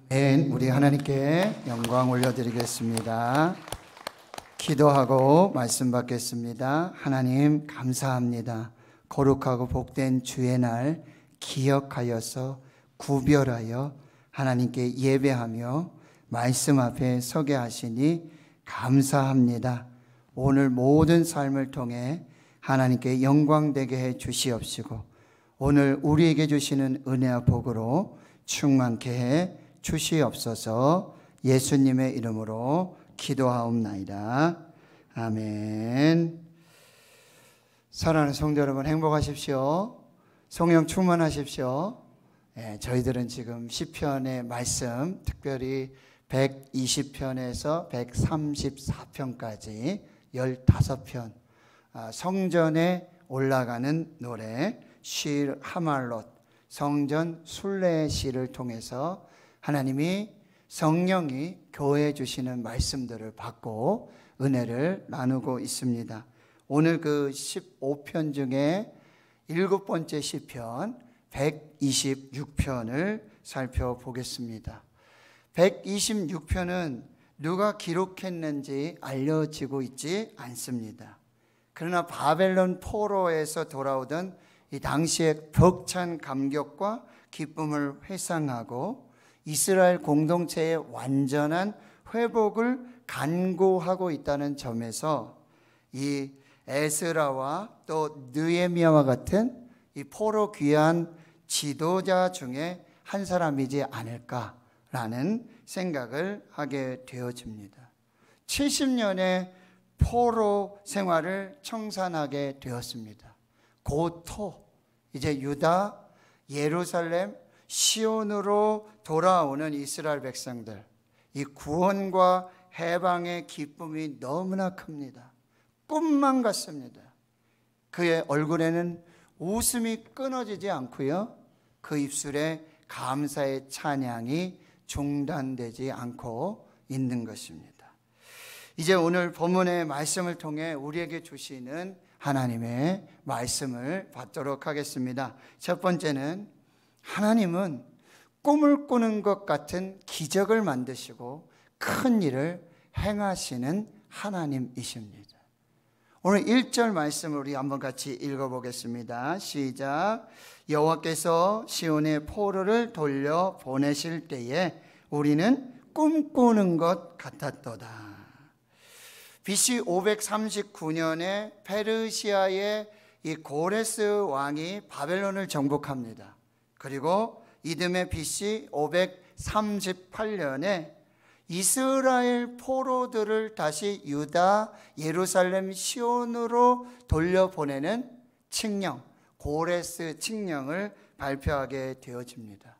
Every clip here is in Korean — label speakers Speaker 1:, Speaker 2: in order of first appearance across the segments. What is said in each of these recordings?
Speaker 1: 우리 하나님께 영광 올려드리겠습니다. 기도하고 말씀 받겠습니다. 하나님 감사합니다. 거룩하고 복된 주의 날 기억하여서 구별하여 하나님께 예배하며 말씀 앞에 서게 하시니 감사합니다. 오늘 모든 삶을 통해 하나님께 영광되게 해 주시옵시고 오늘 우리에게 주시는 은혜와 복으로 충만케 해 주시옵소서. 예수님의 이름으로 기도하옵나이다. 아멘. 사랑하는 성도 여러분, 행복하십시오. 성령 충만하십시오. 저희들은 지금 시편의 말씀, 특별히 120편에서 134편까지 15편 성전에 올라가는 노래 실 하말롯, 성전 순례의 시를 통해서 하나님이 성령이 교회에 주시는 말씀들을 받고 은혜를 나누고 있습니다. 오늘 그 15편 중에 7번째 시편 126편을 살펴보겠습니다. 126편은 누가 기록했는지 알려지고 있지 않습니다. 그러나 바벨론 포로에서 돌아오던 이 당시의 벅찬 감격과 기쁨을 회상하고 이스라엘 공동체의 완전한 회복을 간구하고 있다는 점에서 이 에스라와 또 느헤미야와 같은 이 포로 귀한 지도자 중에 한 사람이지 않을까라는 생각을 하게 되어집니다. 70년의 포로 생활을 청산하게 되었습니다. 고토, 이제 유다, 예루살렘, 시온으로 돌아오는 이스라엘 백성들, 이 구원과 해방의 기쁨이 너무나 큽니다. 꿈만 같습니다. 그의 얼굴에는 웃음이 끊어지지 않고요, 그 입술에 감사의 찬양이 중단되지 않고 있는 것입니다. 이제 오늘 본문의 말씀을 통해 우리에게 주시는 하나님의 말씀을 받도록 하겠습니다. 첫 번째는 하나님은 꿈을 꾸는 것 같은 기적을 만드시고 큰 일을 행하시는 하나님이십니다. 오늘 1절 말씀을 우리 한번 같이 읽어보겠습니다. 시작. 여호와께서 시온의 포로를 돌려 보내실 때에 우리는 꿈꾸는 것 같았도다. BC 539년에 페르시아의 이 고레스 왕이 바벨론을 정복합니다. 그리고 이듬해 BC 538년에 이스라엘 포로들을 다시 유다, 예루살렘, 시온으로 돌려보내는 칙령, 고레스 칙령을 발표하게 되어집니다.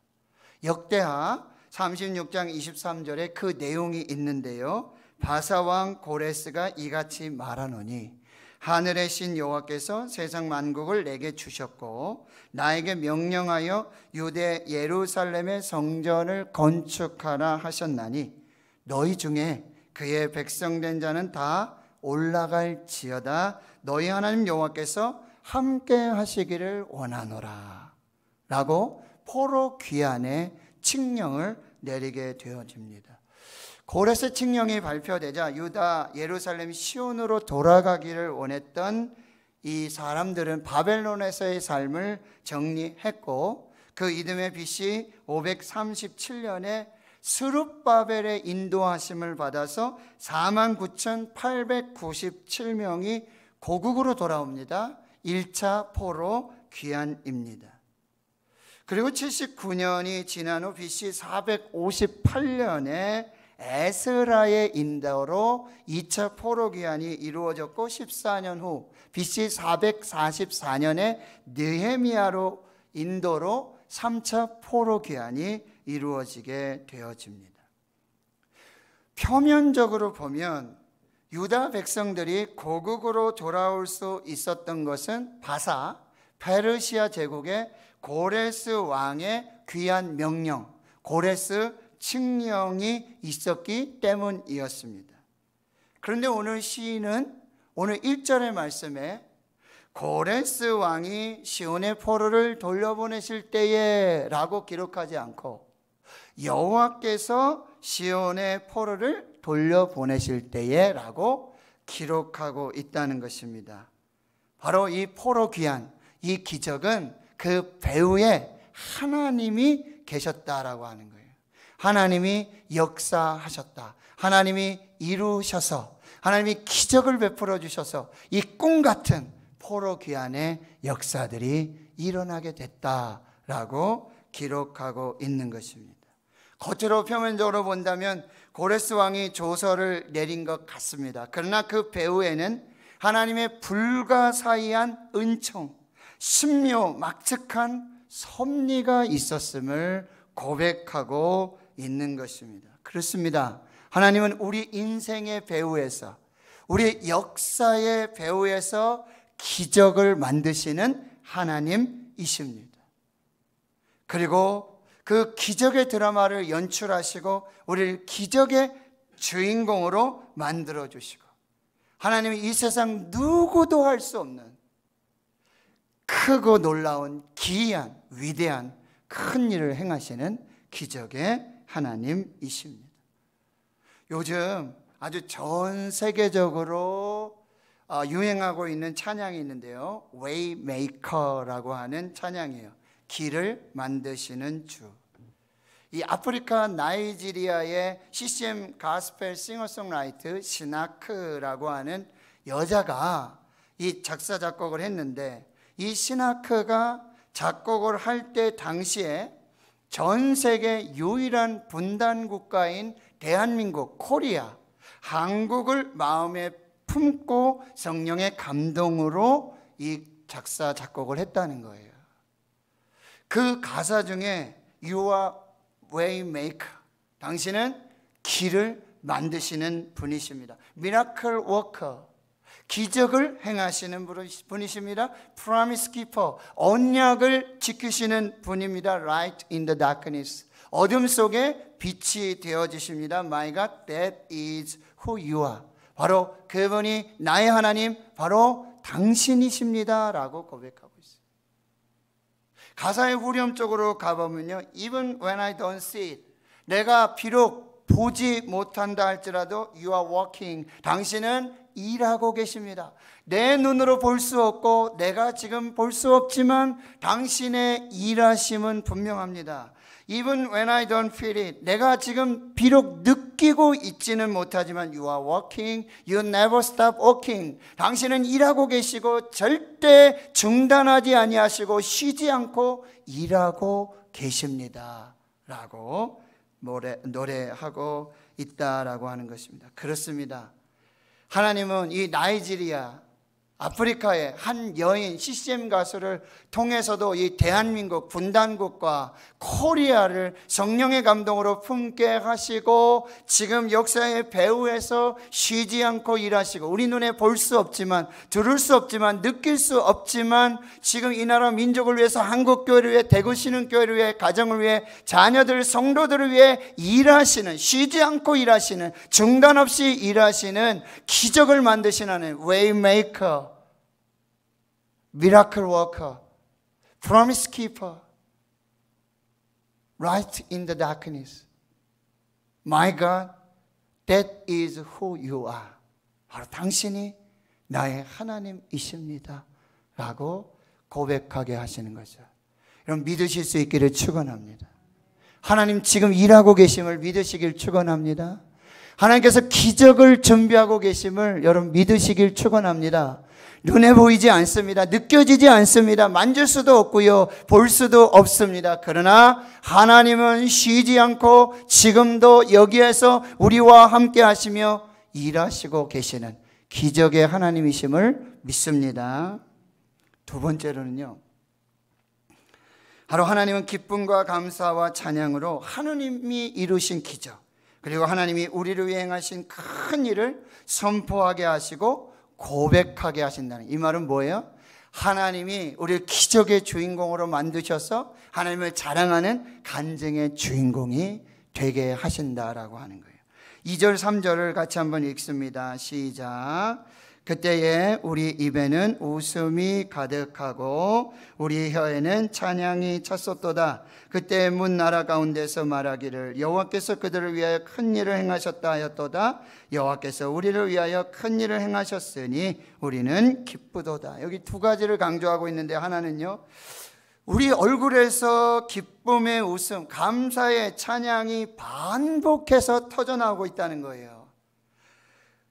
Speaker 1: 역대하 36장 23절에 그 내용이 있는데요, 바사왕 고레스가 이같이 말하노니 하늘의 신 여호와께서 세상 만국을 내게 주셨고 나에게 명령하여 유대 예루살렘의 성전을 건축하라 하셨나니 너희 중에 그의 백성된 자는 다 올라갈지어다. 너희 하나님 여호와께서 함께 하시기를 원하노라 라고 포로 귀환의 칙령을 내리게 되어집니다. 고레스 칙령이 발표되자 유다, 예루살렘, 시온으로 돌아가기를 원했던 이 사람들은 바벨론에서의 삶을 정리했고 그 이듬해 BC 537년에 스룹바벨의 인도하심을 받아서 49,897명이 고국으로 돌아옵니다. 1차 포로 귀환입니다. 그리고 79년이 지난 후 BC 458년에 에스라의 인도로 2차 포로 귀환이 이루어졌고 14년 후 BC 444년에 느헤미야로 인도로 3차 포로 귀환이 이루어지게 되어집니다. 표면적으로 보면 유다 백성들이 고국으로 돌아올 수 있었던 것은 바사, 페르시아 제국의 고레스 왕의 귀환 명령, 고레스 칙령이 있었기 때문이었습니다. 그런데 오늘 시인은 오늘 1절의 말씀에 고레스 왕이 시온의 포로를 돌려보내실 때에 라고 기록하지 않고 여호와께서 시온의 포로를 돌려보내실 때에 라고 기록하고 있다는 것입니다. 바로 이 포로 귀환, 이 기적은 그 배후에 하나님이 계셨다라고 하는 거예요. 하나님이 역사하셨다. 하나님이 이루셔서, 하나님이 기적을 베풀어 주셔서 이 꿈 같은 포로 귀환의 역사들이 일어나게 됐다라고 기록하고 있는 것입니다. 겉으로 표면적으로 본다면 고레스 왕이 조서를 내린 것 같습니다. 그러나 그 배후에는 하나님의 불가사의한 은총, 신묘막측한 섭리가 있었음을 고백하고 있는 것입니다. 그렇습니다. 하나님은 우리 인생의 배후에서, 우리 역사의 배후에서 기적을 만드시는 하나님이십니다. 그리고 그 기적의 드라마를 연출하시고 우리를 기적의 주인공으로 만들어 주시고, 하나님이 이 세상 누구도 할 수 없는 크고 놀라운 기이한 위대한 큰 일을 행하시는 기적의 하나님이십니다. 요즘 아주 전 세계적으로 유행하고 있는 찬양이 있는데요, Waymaker라고 하는 찬양이에요. 길을 만드시는 주. 이 아프리카 나이지리아의 CCM 가스펠 싱어송라이트 시나크라고 하는 여자가 이 작사 작곡을 했는데, 이 시나크가 작곡을 할 때 당시에 전 세계 유일한 분단 국가인 대한민국 코리아, 한국을 마음에 품고 성령의 감동으로 이 작사 작곡을 했다는 거예요. 그 가사 중에 You are Waymaker, 당신은 길을 만드시는 분이십니다. Miracle Worker, 기적을 행하시는 분이십니다. Promise Keeper, 언약을 지키시는 분입니다. Light in the darkness, 어둠 속에 빛이 되어지십니다. My God, that is who you are, 바로 그분이 나의 하나님, 바로 당신이십니다 라고 고백하고 있어요. 가사의 후렴 쪽으로 가보면요, Even when I don't see it, 내가 비록 보지 못한다 할지라도 You are working, 당신은 일하고 계십니다. 내 눈으로 볼 수 없고 내가 지금 볼 수 없지만 당신의 일하심은 분명합니다. Even when I don't feel it, 내가 지금 비록 느끼고 있지는 못하지만 You are working, you never stop working, 당신은 일하고 계시고 절대 중단하지 아니하시고 쉬지 않고 일하고 계십니다 라고 노래하고 있다라고 하는 것입니다. 그렇습니다. 하나님은 이 나이지리아, 아프리카의 한 여인 CCM 가수를 통해서도 이 대한민국 분단국과 코리아를 성령의 감동으로 품게 하시고, 지금 역사의 배후에서 쉬지 않고 일하시고, 우리 눈에 볼 수 없지만, 들을 수 없지만, 느낄 수 없지만 지금 이 나라 민족을 위해서, 한국교회를 위해, 대구신흥교회를 위해, 가정을 위해, 자녀들, 성도들을 위해 일하시는, 쉬지 않고 일하시는, 중단 없이 일하시는, 기적을 만드시는 하나님, Waymaker, Miracle Worker, Promise Keeper, Light in the darkness, My God, that is who you are, 바로 당신이 나의 하나님이십니다 라고 고백하게 하시는 거죠. 여러분, 믿으실 수 있기를 축원합니다. 하나님 지금 일하고 계심을 믿으시길 축원합니다. 하나님께서 기적을 준비하고 계심을 여러분 믿으시길 축원합니다. 눈에 보이지 않습니다. 느껴지지 않습니다. 만질 수도 없고요, 볼 수도 없습니다. 그러나 하나님은 쉬지 않고 지금도 여기에서 우리와 함께 하시며 일하시고 계시는 기적의 하나님이심을 믿습니다. 두 번째로는요, 바로 하나님은 기쁨과 감사와 찬양으로 하나님이 이루신 기적, 그리고 하나님이 우리를 위해 행하신 큰 일을 선포하게 하시고 고백하게 하신다는, 이 말은 뭐예요? 하나님이 우리를 기적의 주인공으로 만드셔서 하나님을 자랑하는 간증의 주인공이 되게 하신다라고 하는 거예요. 2절 3절을 같이 한번 읽습니다. 시작. 그때에 우리 입에는 웃음이 가득하고 우리 혀에는 찬양이 찼었도다. 그때 문 나라 가운데서 말하기를 여호와께서 그들을 위하여 큰 일을 행하셨다 하였도다. 여호와께서 우리를 위하여 큰 일을 행하셨으니 우리는 기쁘도다. 여기 두 가지를 강조하고 있는데, 하나는요, 우리 얼굴에서 기쁨의 웃음, 감사의 찬양이 반복해서 터져나오고 있다는 거예요.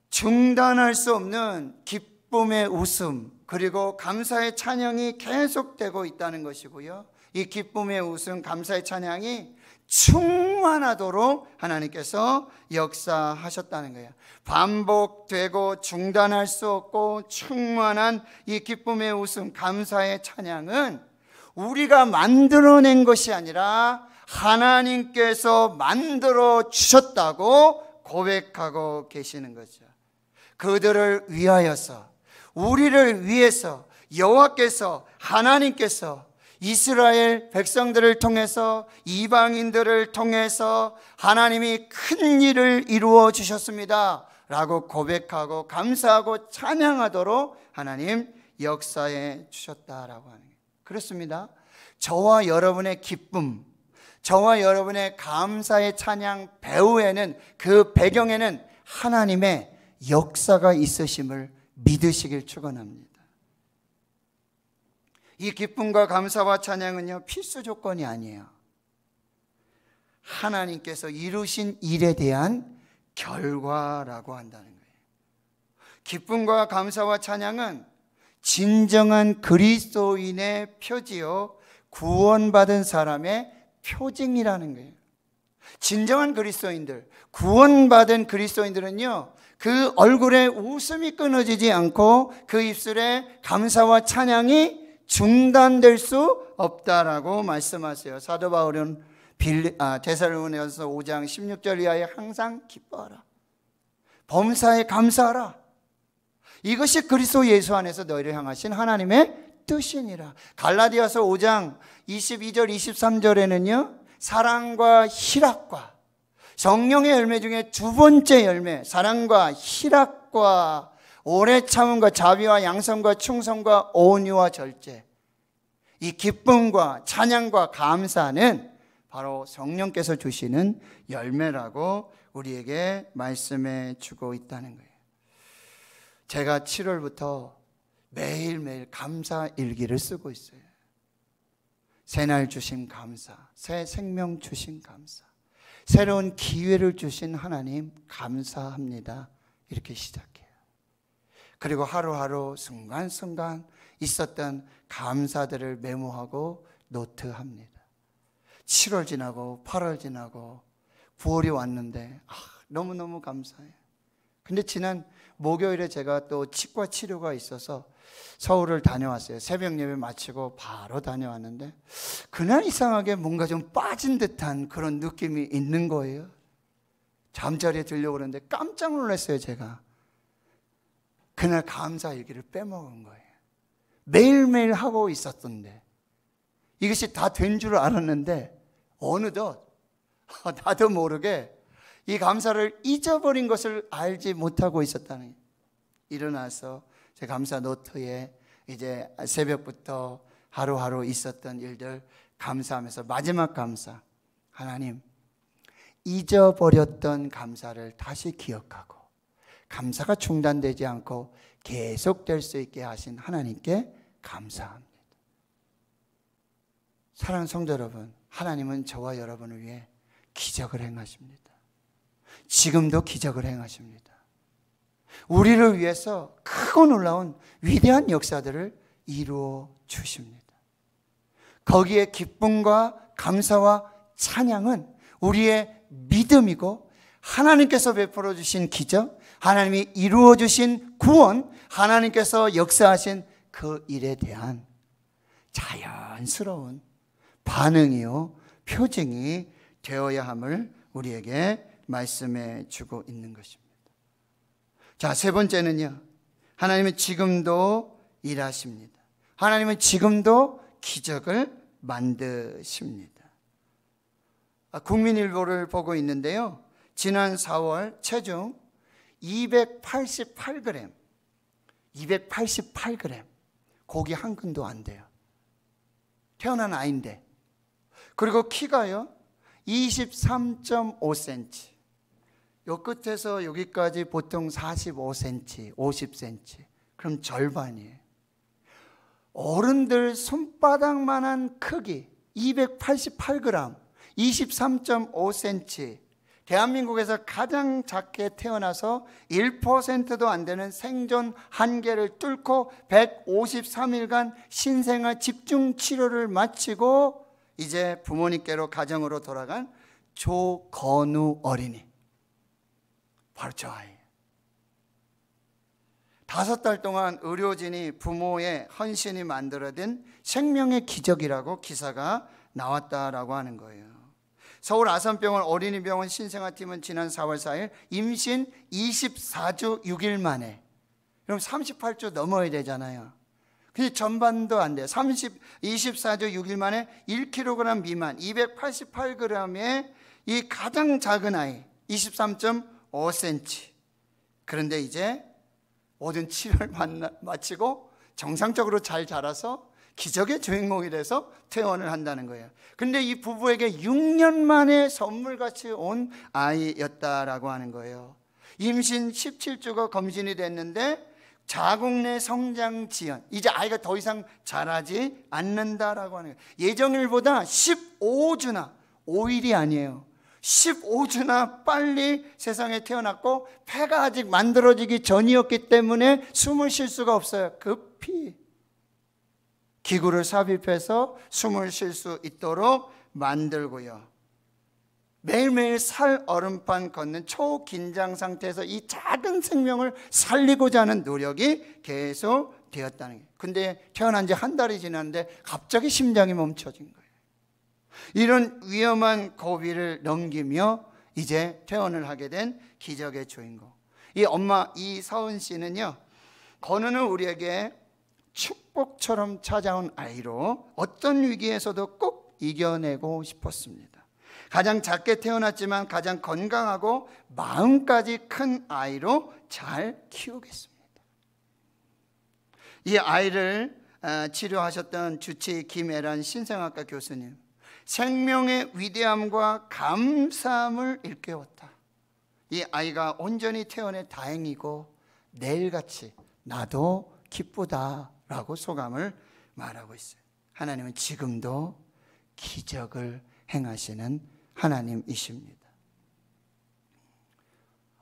Speaker 1: 중단할 수 없는 기쁨의 웃음, 그리고 감사의 찬양이 계속되고 있다는 것이고요. 이 기쁨의 웃음, 감사의 찬양이 충만하도록 하나님께서 역사하셨다는 거예요. 반복되고 중단할 수 없고 충만한 이 기쁨의 웃음, 감사의 찬양은 우리가 만들어낸 것이 아니라 하나님께서 만들어 주셨다고 고백하고 계시는 거죠. 그들을 위하여서, 우리를 위해서 여호와께서, 하나님께서 이스라엘 백성들을 통해서, 이방인들을 통해서 하나님이 큰 일을 이루어 주셨습니다 라고 고백하고 감사하고 찬양하도록 하나님 역사해 주셨다라고 하는 거예요. 그렇습니다. 저와 여러분의 기쁨, 저와 여러분의 감사의 찬양 배후에는, 그 배경에는 하나님의 역사가 있으심을 믿으시길 축원합니다. 이 기쁨과 감사와 찬양은요, 필수 조건이 아니에요. 하나님께서 이루신 일에 대한 결과라고 한다는 거예요. 기쁨과 감사와 찬양은 진정한 그리스도인의 표지요, 구원받은 사람의 표징이라는 거예요. 진정한 그리스도인들, 구원받은 그리스도인들은요, 그 얼굴에 웃음이 끊어지지 않고 그 입술에 감사와 찬양이 중단될 수 없다라고 말씀하세요. 사도 바울은 데살로니가서 5장 16절 이하에 항상 기뻐하라, 범사에 감사하라, 이것이 그리스도 예수 안에서 너희를 향하신 하나님의 뜻이니라. 갈라디아서 5장 22절 23절에는요, 사랑과 희락과, 성령의 열매 중에 두 번째 열매, 사랑과 희락과 오래 참음과 자비와 양선과 충성과 온유와 절제, 이 기쁨과 찬양과 감사는 바로 성령께서 주시는 열매라고 우리에게 말씀해 주고 있다는 거예요. 제가 7월부터 매일매일 감사 일기를 쓰고 있어요. 새날 주신 감사, 새 생명 주신 감사, 새로운 기회를 주신 하나님 감사합니다, 이렇게 시작해요. 그리고 하루하루 순간순간 있었던 감사들을 메모하고 노트합니다. 7월 지나고 8월 지나고 9월이 왔는데 너무너무 감사해요. 근데 지난 목요일에 제가 또 치과 치료가 있어서 서울을 다녀왔어요. 새벽 예배 마치고 바로 다녀왔는데 그날 이상하게 뭔가 좀 빠진 듯한 그런 느낌이 있는 거예요. 잠자리에 들려고 그러는데 깜짝 놀랐어요. 제가 그날 감사 일기를 빼먹은 거예요. 매일매일 하고 있었던데 이것이 다 된 줄 알았는데 어느덧 나도 모르게 이 감사를 잊어버린 것을 알지 못하고 있었다는 거예요. 일어나서 제 감사 노트에 이제 새벽부터 하루하루 있었던 일들 감사하면서 마지막 감사, 하나님 잊어버렸던 감사를 다시 기억하고 감사가 중단되지 않고 계속될 수 있게 하신 하나님께 감사합니다. 사랑하는 성도 여러분, 하나님은 저와 여러분을 위해 기적을 행하십니다. 지금도 기적을 행하십니다. 우리를 위해서 크고 놀라운 위대한 역사들을 이루어 주십니다. 거기에 기쁨과 감사와 찬양은 우리의 믿음이고 하나님께서 베풀어 주신 기적, 하나님이 이루어 주신 구원, 하나님께서 역사하신 그 일에 대한 자연스러운 반응이요 표징이 되어야 함을 우리에게 말씀해 주고 있는 것입니다. 자, 세 번째는요, 하나님은 지금도 일하십니다. 하나님은 지금도 기적을 만드십니다. 국민일보를 보고 있는데요, 지난 4월 체중 288g, 288g. 고기 한 근도 안 돼요. 태어난 아이인데. 그리고 키가요 23.5cm. 요 끝에서 여기까지 보통 45cm, 50cm. 그럼 절반이에요. 어른들 손바닥만한 크기, 288g, 23.5cm. 대한민국에서 가장 작게 태어나서 1%도 안 되는 생존 한계를 뚫고 153일간 신생아 집중 치료를 마치고 이제 부모님께로 가정으로 돌아간 조건우 어린이. 바로 저 아이. 5달 동안 의료진이 부모의 헌신이 만들어낸 생명의 기적이라고 기사가 나왔다라고 하는 거예요. 서울 아산병원 어린이병원 신생아팀은 지난 4월 4일 임신 24주 6일 만에, 그럼 38주 넘어야 되잖아요. 근데 전반도 안 돼요. 24주 6일 만에 1kg 미만 288g의 이 가장 작은 아이 23.5cm. 그런데 이제 모든 치료를 마치고 정상적으로 잘 자라서 기적의 주인공이 돼서 퇴원을 한다는 거예요. 근데 이 부부에게 6년 만에 선물같이 온 아이였다라고 하는 거예요. 임신 17주가 검진이 됐는데 자궁 내 성장 지연, 이제 아이가 더 이상 자라지 않는다라고 하는 거예요. 예정일보다 15주나, 5일이 아니에요, 15주나 빨리 세상에 태어났고 폐가 아직 만들어지기 전이었기 때문에 숨을 쉴 수가 없어요. 급히 기구를 삽입해서 숨을 쉴 수 있도록 만들고요. 매일매일 살 얼음판 걷는 초긴장 상태에서 이 작은 생명을 살리고자 하는 노력이 계속 되었다는 거예요. 근데 태어난 지 한 달이 지났는데 갑자기 심장이 멈춰진 거예요. 이런 위험한 고비를 넘기며 이제 퇴원을 하게 된 기적의 주인공. 이 엄마 이서은 씨는요, 건우는 우리에게 축복처럼 찾아온 아이로 어떤 위기에서도 꼭 이겨내고 싶었습니다. 가장 작게 태어났지만 가장 건강하고 마음까지 큰 아이로 잘 키우겠습니다. 이 아이를 치료하셨던 주치 김애란 신생아과 교수님, 생명의 위대함과 감사함을 일깨웠다. 이 아이가 온전히 태어내 다행이고 내일같이 나도 기쁘다라고 소감을 말하고 있어요. 하나님은 지금도 기적을 행하시는 하나님이십니다.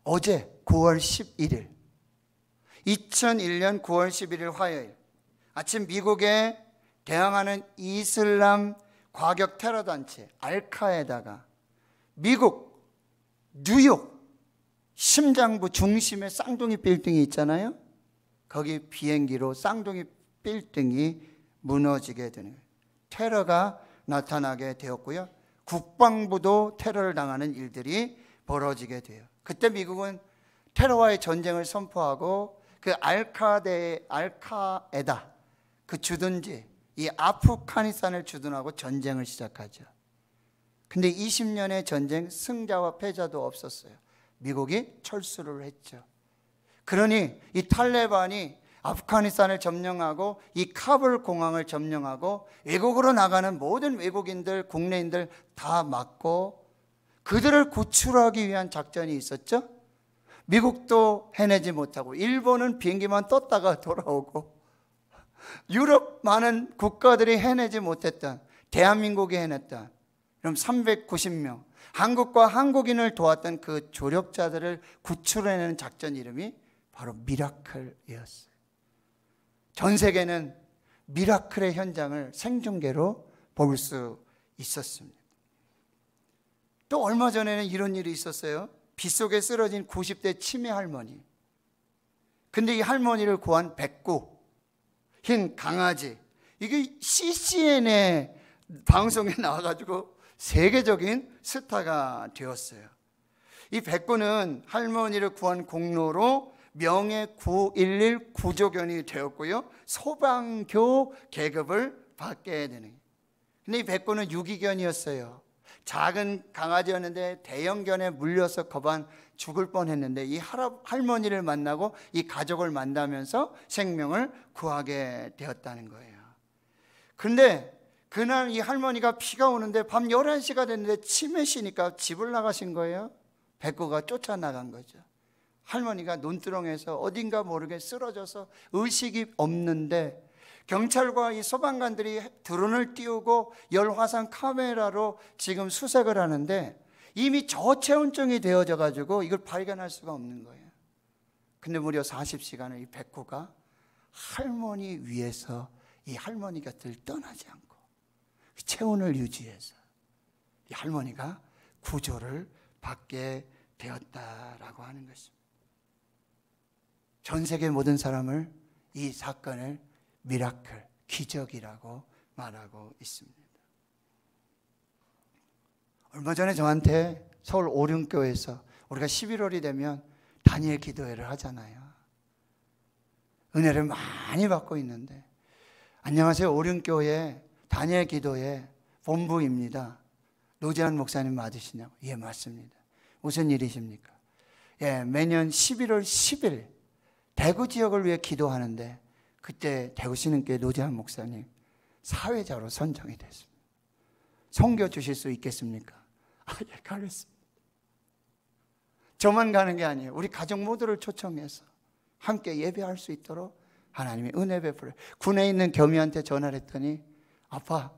Speaker 1: 어제 9월 11일 2001년 9월 11일 화요일 아침 미국에 대항하는 이슬람 과격 테러단체 알카에다가 미국 뉴욕 심장부 중심에 쌍둥이 빌딩이 있잖아요. 거기 비행기로 쌍둥이 빌딩이 무너지게 되는 거예요. 테러가 나타나게 되었고요. 국방부도 테러를 당하는 일들이 벌어지게 돼요. 그때 미국은 테러와의 전쟁을 선포하고 그 알카에다 그 주둔지 이 아프가니스탄을 주둔하고 전쟁을 시작하죠. 근데 20년의 전쟁 승자와 패자도 없었어요. 미국이 철수를 했죠. 그러니 이 탈레반이 아프가니스탄을 점령하고 이 카불 공항을 점령하고 외국으로 나가는 모든 외국인들, 국내인들 다 막고 그들을 구출하기 위한 작전이 있었죠. 미국도 해내지 못하고 일본은 비행기만 떴다가 돌아오고 유럽 많은 국가들이 해내지 못했던 대한민국이 해냈던 그럼 390명 한국과 한국인을 도왔던 그 조력자들을 구출해내는 작전 이름이 바로 미라클이었어요. 전 세계는 미라클의 현장을 생중계로 볼 수 있었습니다. 또 얼마 전에는 이런 일이 있었어요. 빗속에 쓰러진 90대 치매 할머니. 근데 이 할머니를 구한 백구, 흰 강아지. 이게 CCN의 방송에 나와가지고 세계적인 스타가 되었어요. 이 백구는 할머니를 구한 공로로 명예 911 구조견이 되었고요. 소방교 계급을 받게 되는. 근데 이 백구는 유기견이었어요. 작은 강아지였는데 대형견에 물려서 거반 죽을 뻔했는데 이 할머니를 만나고 이 가족을 만나면서 생명을 구하게 되었다는 거예요. 그런데 그날 이 할머니가 비가 오는데 밤 11시가 됐는데 치매시니까 집을 나가신 거예요. 백구가 쫓아나간 거죠. 할머니가 논두렁에서 어딘가 모르게 쓰러져서 의식이 없는데 경찰과 이 소방관들이 드론을 띄우고 열화상 카메라로 지금 수색을 하는데 이미 저체온증이 되어져 가지고 이걸 발견할 수가 없는 거예요. 근데 무려 40시간을 이 백구가 할머니 위에서 이 할머니 곁을 떠나지 않고 체온을 유지해서 이 할머니가 구조를 받게 되었다라고 하는 것입니다. 전 세계 모든 사람을 이 사건을 미라클, 기적이라고 말하고 있습니다. 얼마 전에 저한테 서울 오륜교회에서 우리가 11월이 되면 다니엘 기도회를 하잖아요. 은혜를 많이 받고 있는데, 안녕하세요, 오륜교회 다니엘 기도회 본부입니다. 노재한 목사님 맞으시냐고. 예, 맞습니다. 무슨 일이십니까? 예, 매년 11월 10일 대구 지역을 위해 기도하는데 그때 대구 신흥교회 노재한 목사님 사회자로 선정이 됐습니다. 섬겨 주실 수 있겠습니까? 예, 가겠습니다. 저만 가는 게 아니에요. 우리 가족 모두를 초청해서 함께 예배할 수 있도록 하나님이 은혜 베풀어요. 군에 있는 겸이한테 전화를 했더니 아빠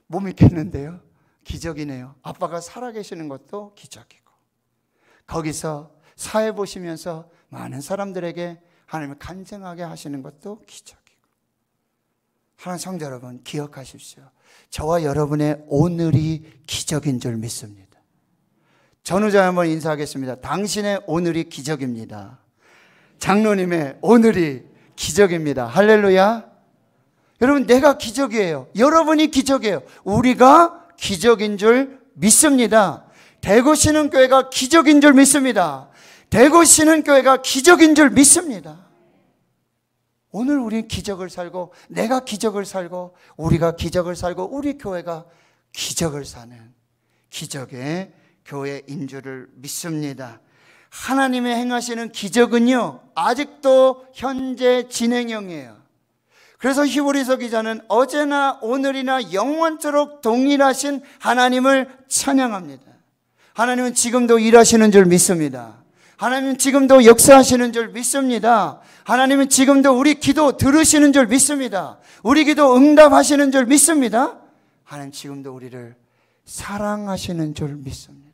Speaker 1: 못 믿겠는데요. 기적이네요. 아빠가 살아계시는 것도 기적이고, 거기서 사회 보시면서 많은 사람들에게 하나님을 간증하게 하시는 것도 기적이고. 하나님 성도 여러분, 기억하십시오. 저와 여러분의 오늘이 기적인 줄 믿습니다. 전우자 한번 인사하겠습니다. 당신의 오늘이 기적입니다. 장로님의 오늘이 기적입니다. 할렐루야. 여러분, 내가 기적이에요. 여러분이 기적이에요. 우리가 기적인 줄 믿습니다. 대구 신흥교회가 기적인 줄 믿습니다. 대구 신흥교회가 기적인 줄 믿습니다. 오늘 우리는 기적을 살고, 내가 기적을 살고, 우리가 기적을 살고, 우리 교회가 기적을 사는 기적의 교회인 줄을 믿습니다. 하나님의 행하시는 기적은요, 아직도 현재 진행형이에요. 그래서 히브리서 기자는 어제나 오늘이나 영원토록 동일하신 하나님을 찬양합니다. 하나님은 지금도 일하시는 줄 믿습니다. 하나님은 지금도 역사하시는 줄 믿습니다. 하나님은 지금도 우리 기도 들으시는 줄 믿습니다. 우리 기도 응답하시는 줄 믿습니다. 하나님 지금도 우리를 사랑하시는 줄 믿습니다.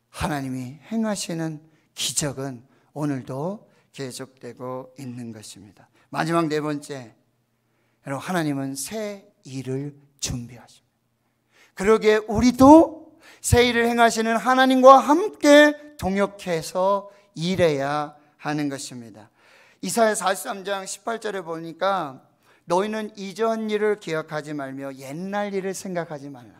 Speaker 1: 하나님이 행하시는 기적은 오늘도 계속되고 있는 것입니다. 마지막 네 번째, 여러분, 하나님은 새 일을 준비하십니다. 그러기에 우리도 새 일을 행하시는 하나님과 함께 동역해서 일해야 하는 것입니다. 이사야 43장 18절에 보니까 너희는 이전 일을 기억하지 말며 옛날 일을 생각하지 말라.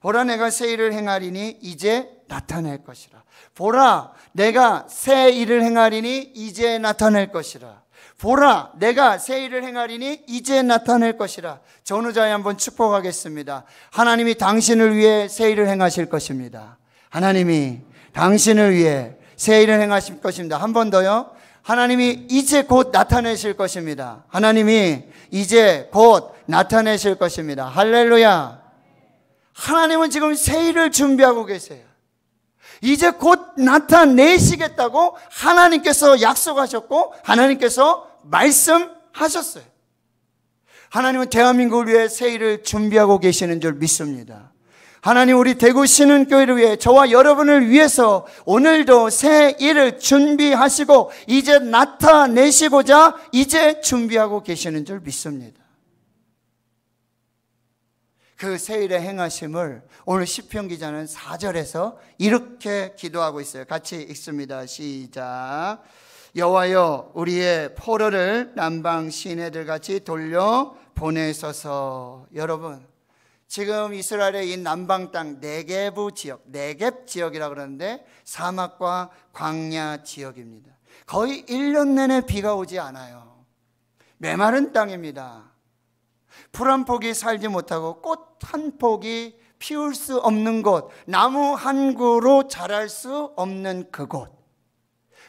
Speaker 1: 보라, 내가 새 일을 행하리니 이제 나타낼 것이라. 보라, 내가 새 일을 행하리니 이제 나타낼 것이라. 보라, 내가 새 일을 행하리니 이제 나타낼 것이라. 전우자에 한번 축복하겠습니다. 하나님이 당신을 위해 새 일을 행하실 것입니다. 하나님이 당신을 위해 새 일을 행하실 것입니다. 한 번 더요. 하나님이 이제 곧 나타내실 것입니다. 하나님이 이제 곧 나타내실 것입니다. 할렐루야. 하나님은 지금 새 일을 준비하고 계세요. 이제 곧 나타내시겠다고 하나님께서 약속하셨고 하나님께서 말씀하셨어요. 하나님은 대한민국을 위해 새 일을 준비하고 계시는 줄 믿습니다. 하나님, 우리 대구 신흥교회를 위해, 저와 여러분을 위해서 오늘도 새 일을 준비하시고 이제 나타내시고자 이제 준비하고 계시는 줄 믿습니다. 그 새 일의 행하심을 오늘 시편 기자는 4절에서 이렇게 기도하고 있어요. 같이 읽습니다. 시작. 여호와여, 우리의 포로를 남방 시내들같이 돌려 보내소서. 여러분, 지금 이스라엘의 이 남방 땅 네게브 지역, 네겝 지역이라고 그러는데 사막과 광야 지역입니다. 거의 1년 내내 비가 오지 않아요. 메마른 땅입니다. 풀 한 폭이 살지 못하고 꽃 한 폭이 피울 수 없는 곳, 나무 한 그루 자랄 수 없는 그곳.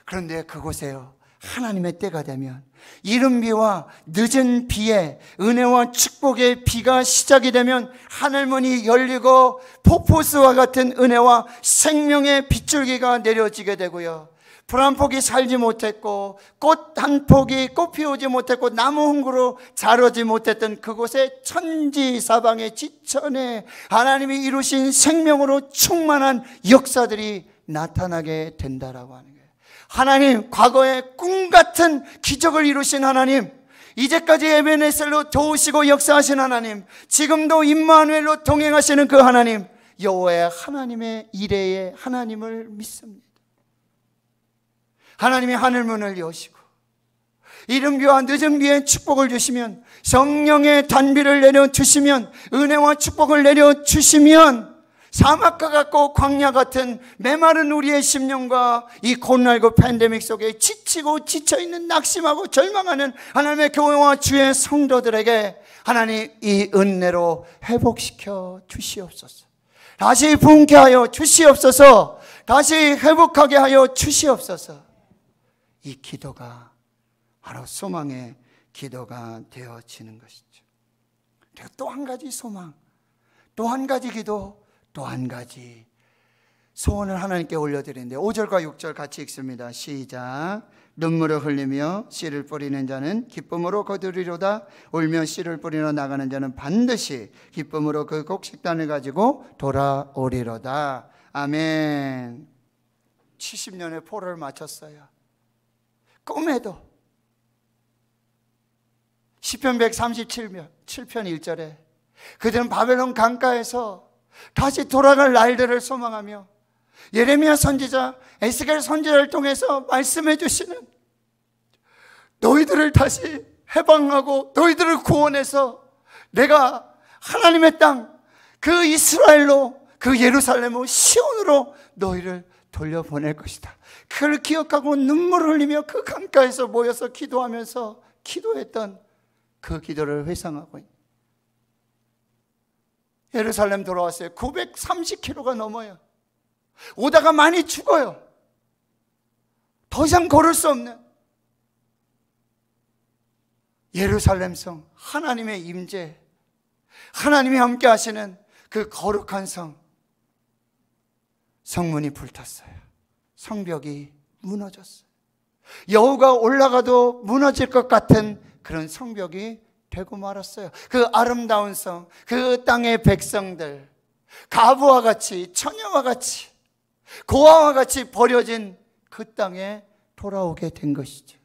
Speaker 1: 그런데 그곳에요, 하나님의 때가 되면 이른 비와 늦은 비에 은혜와 축복의 비가 시작이 되면 하늘문이 열리고 폭포수와 같은 은혜와 생명의 빗줄기가 내려지게 되고요, 풀 한 폭이 살지 못했고 꽃 한 폭이 꽃 피우지 못했고 나무 한 그루 자라지 못했던 그곳에 천지사방의 지천에 하나님이 이루신 생명으로 충만한 역사들이 나타나게 된다라고 하는 거예요. 하나님, 과거에 꿈같은 기적을 이루신 하나님, 이제까지 에베네셀로 도우시고 역사하신 하나님, 지금도 임마누엘로 동행하시는 그 하나님, 여호와의 하나님의 이레의 하나님을 믿습니다. 하나님이 하늘문을 여시고 이른 비와 늦은 비에 축복을 주시면, 성령의 단비를 내려주시면, 은혜와 축복을 내려주시면, 사막과 같고 광야 같은 메마른 우리의 심령과 이 코로나19 팬데믹 속에 지치고 지쳐있는, 낙심하고 절망하는 하나님의 교회와 주의 성도들에게 하나님 이 은혜로 회복시켜 주시옵소서. 다시 부흥케 하여 주시옵소서. 다시 회복하게 하여 주시옵소서. 이 기도가 바로 소망의 기도가 되어지는 것이죠. 그리고 또 한 가지 소망, 또 한 가지 기도, 또 한 가지 소원을 하나님께 올려드리는데 5절과 6절 같이 읽습니다. 시작. 눈물을 흘리며 씨를 뿌리는 자는 기쁨으로 거두리로다. 울며 씨를 뿌리러 나가는 자는 반드시 기쁨으로 그 곡식단을 가지고 돌아오리로다. 아멘. 70년의 포로를 마쳤어요. 꿈에도 시편 137편 1절에 그들은 바벨론 강가에서 다시 돌아갈 날들을 소망하며 예레미야 선지자, 에스겔 선지자를 통해서 말씀해 주시는, 너희들을 다시 해방하고 너희들을 구원해서 내가 하나님의 땅, 그 이스라엘로, 그 예루살렘으로, 시온으로 너희를 돌려보낼 것이다. 그걸 기억하고 눈물을 흘리며 그 강가에서 모여서 기도하면서 기도했던 그 기도를 회상하고 있는, 예루살렘 돌아왔어요. 930km가 넘어요. 오다가 많이 죽어요. 더 이상 걸을 수 없는 예루살렘 성, 하나님의 임재, 하나님이 함께 하시는 그 거룩한 성, 성문이 불탔어요. 성벽이 무너졌어요. 여우가 올라가도 무너질 것 같은 그런 성벽이 되고 말았어요. 그 아름다운 성, 그 땅의 백성들, 가부와 같이, 처녀와 같이, 고아와 같이 버려진 그 땅에 돌아오게 된 것이죠.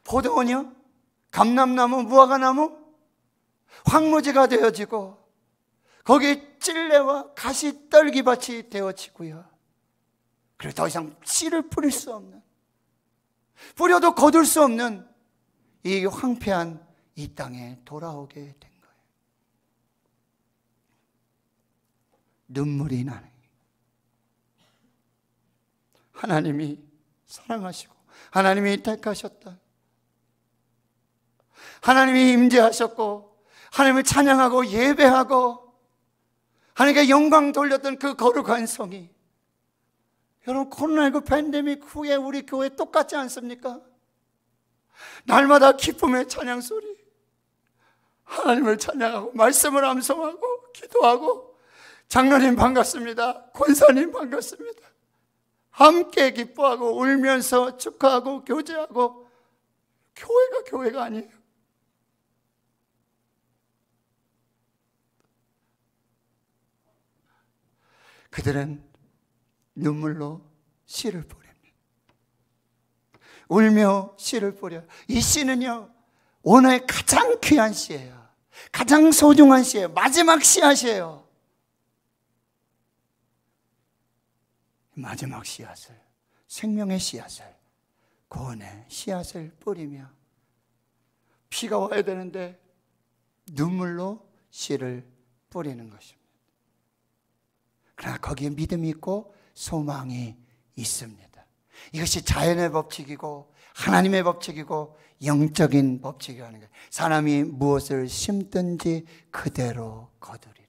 Speaker 1: 포도원이요, 감람나무, 무화과나무, 황무지가 되어지고 거기에 찔레와 가시 떨기밭이 되어지고요, 그리고 더 이상 씨를 뿌릴 수 없는, 뿌려도 거둘 수 없는 이 황폐한 이 땅에 돌아오게 된 거예요. 눈물이 나는, 하나님이 사랑하시고 하나님이 택하셨다, 하나님이 임재하셨고 하나님을 찬양하고 예배하고 하나님께 영광 돌렸던 그 거룩한 성이, 여러분 코로나19 팬데믹 후에 우리 교회 똑같지 않습니까? 날마다 기쁨의 찬양 소리, 하나님을 찬양하고 말씀을 암송하고 기도하고, 장로님 반갑습니다, 권사님 반갑습니다, 함께 기뻐하고 울면서 축하하고 교제하고, 교회가 아니에요. 그들은 눈물로 씨를 뿌립니다. 울며 씨를 뿌려. 이 씨는요, 오늘의 가장 귀한 씨예요. 가장 소중한 씨예요. 마지막 씨앗이에요. 마지막 씨앗을, 생명의 씨앗을, 구원의 씨앗을 뿌리며 피가 와야 되는데 눈물로 씨를 뿌리는 것입니다. 그러나 거기에 믿음이 있고 소망이 있습니다. 이것이 자연의 법칙이고 하나님의 법칙이고 영적인 법칙이라는 거예요. 사람이 무엇을 심든지 그대로 거두리라.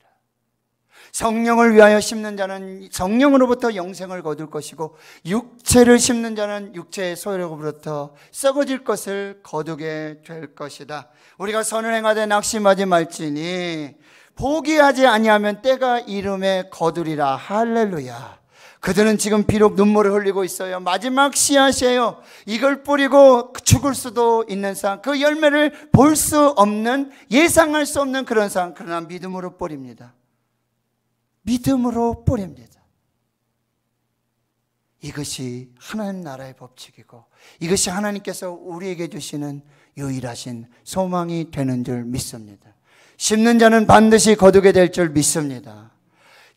Speaker 1: 성령을 위하여 심는 자는 성령으로부터 영생을 거둘 것이고, 육체를 심는 자는 육체의 소욕으로부터 썩어질 것을 거두게 될 것이다. 우리가 선을 행하되 낙심하지 말지니 포기하지 아니하면 때가 이름에 거두리라. 할렐루야. 그들은 지금 비록 눈물을 흘리고 있어요. 마지막 씨앗이에요. 이걸 뿌리고 죽을 수도 있는 상황, 그 열매를 볼 수 없는, 예상할 수 없는 그런 상황. 그러나 믿음으로 뿌립니다. 믿음으로 뿌립니다. 이것이 하나님 나라의 법칙이고, 이것이 하나님께서 우리에게 주시는 유일하신 소망이 되는 줄 믿습니다. 심는 자는 반드시 거두게 될 줄 믿습니다.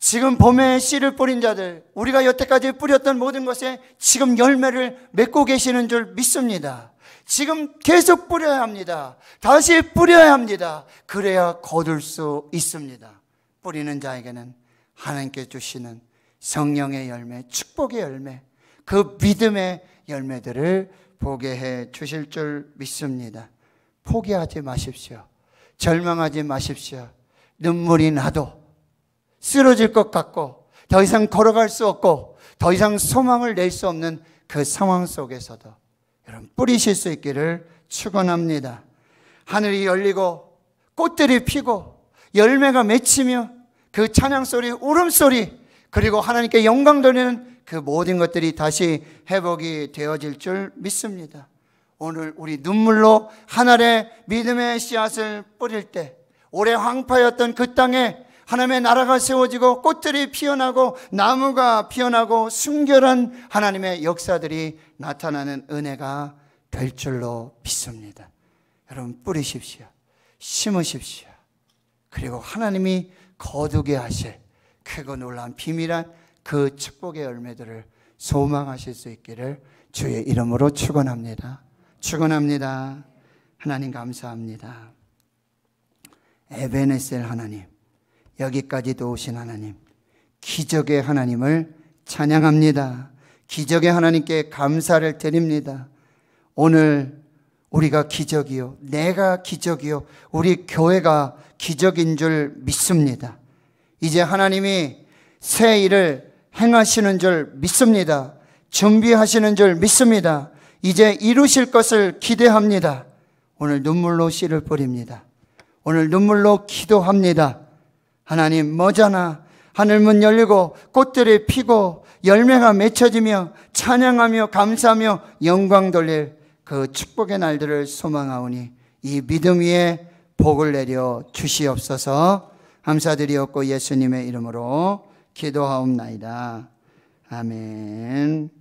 Speaker 1: 지금 봄에 씨를 뿌린 자들, 우리가 여태까지 뿌렸던 모든 것에 지금 열매를 맺고 계시는 줄 믿습니다. 지금 계속 뿌려야 합니다. 다시 뿌려야 합니다. 그래야 거둘 수 있습니다. 뿌리는 자에게는 하나님께 주시는 성령의 열매, 축복의 열매, 그 믿음의 열매들을 보게 해 주실 줄 믿습니다. 포기하지 마십시오. 절망하지 마십시오. 눈물이 나도 쓰러질 것 같고, 더 이상 걸어갈 수 없고, 더 이상 소망을 낼 수 없는 그 상황 속에서도 여러분 뿌리실 수 있기를 축원합니다. 하늘이 열리고 꽃들이 피고 열매가 맺히며 그 찬양소리, 울음소리, 그리고 하나님께 영광 돌리는 그 모든 것들이 다시 회복이 되어질 줄 믿습니다. 오늘 우리 눈물로 하늘의 믿음의 씨앗을 뿌릴 때, 오래 황폐였던 그 땅에 하나님의 나라가 세워지고 꽃들이 피어나고 나무가 피어나고 순결한 하나님의 역사들이 나타나는 은혜가 될 줄로 믿습니다. 여러분 뿌리십시오. 심으십시오. 그리고 하나님이 거두게 하실 크고 놀라운 비밀한 그 축복의 열매들을 소망하실 수 있기를 주의 이름으로 축원합니다. 축원합니다. 하나님 감사합니다. 에베네셀 하나님, 여기까지도 오신 하나님, 기적의 하나님을 찬양합니다. 기적의 하나님께 감사를 드립니다. 오늘 우리가 기적이요, 내가 기적이요, 우리 교회가 기적인 줄 믿습니다. 이제 하나님이 새 일을 행하시는 줄 믿습니다. 준비하시는 줄 믿습니다. 이제 이루실 것을 기대합니다. 오늘 눈물로 씨를 뿌립니다. 오늘 눈물로 기도합니다. 하나님, 머지않아 하늘문 열리고 꽃들이 피고 열매가 맺혀지며 찬양하며 감사하며 영광 돌릴 그 축복의 날들을 소망하오니 이 믿음 위에 복을 내려 주시옵소서. 감사드리옵고 예수님의 이름으로 기도하옵나이다. 아멘.